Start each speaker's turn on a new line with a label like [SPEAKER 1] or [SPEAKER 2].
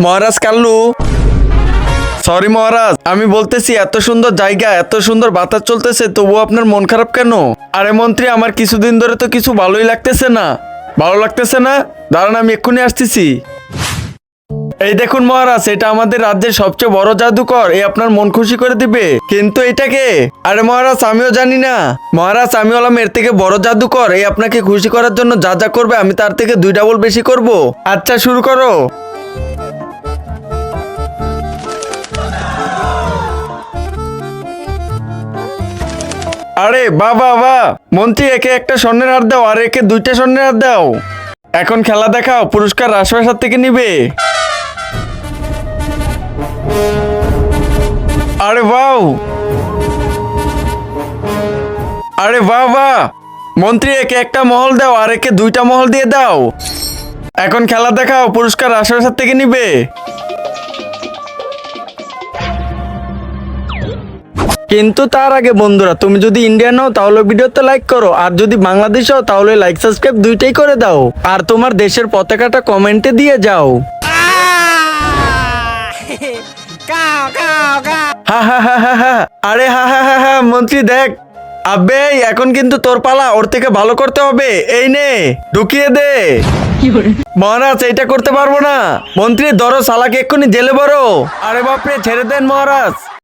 [SPEAKER 1] মহারাজ Kallu, sorry মহারাজ, আমি বলতেছি এত সুন্দর জায়গা, এত সুন্দর বাতাস চলতেছে, তবুও আপনার মন খারাপ কেন? আরে মন্ত্রী, আমার কিছুদিন ধরে তো কিছু ভালোই লাগতেছে না। ভালো লাগতেছে না? দাঁড়ান, আমি এক্ষুনি আসতেছি। এই দেখুন মহারাজ, এটা আমাদের রাজ্যের সবচেয়ে বড় জাদুকর, এ আপনার মন খুশি করে দিবে। কিন্তু এটাকে, আরে মহারাজ আমিও জানি না। মহারাজ, আমি হলাম এর থেকে বড় জাদুকর, এই আপনাকে খুশি করার জন্য যা যা করবে আমি তার থেকে 2 ডাবল বেশি করব। আচ্ছা শুরু করো। আরে বাহ বাহ বাহ, মন্ত্রী একে একটা স্বর্ণের হার দাও আর একে 2টা স্বর্ণের হার দাও। এখন খেলা দেখাও, পুরস্কার রাজপ্রাসাদ থেকে নিবে। আরে বাহ, আরে বাহ বাহ, মন্ত্রী একে একটা মহল দাও আর একে 2টা মহল দিয়ে দাও। এখন খেলা দেখাও, পুরস্কার রাজপ্রাসাদ থেকে নিবে। কিন্তু তার আগে বন্ধুরা, তুমি যদি ইন্ডিয়ান হও তাহলে ভিডিওতে লাইক করো, আর যদি বাংলাদেশ হও তাহলে লাইক সাবস্ক্রাইব দুইটাই করে দাও, আর তোমার দেশের পতাকাটা কমেন্টে দিয়ে যাও। হা হা হা হা হা, আরে হা হা হা হা, মন্ত্রী দেখ। আবে এখন কিন্তু তোর পালা, ওর থেকে ভালো করতে হবে। এই নে, ঢুকিয়ে দে। মহারাজ এইটা করতে পারবো না। মন্ত্রী ধরো শালাকে, এক্ষুনি জেলে বড়। আরে বাপরে, ছেড়ে দেন মহারাজ।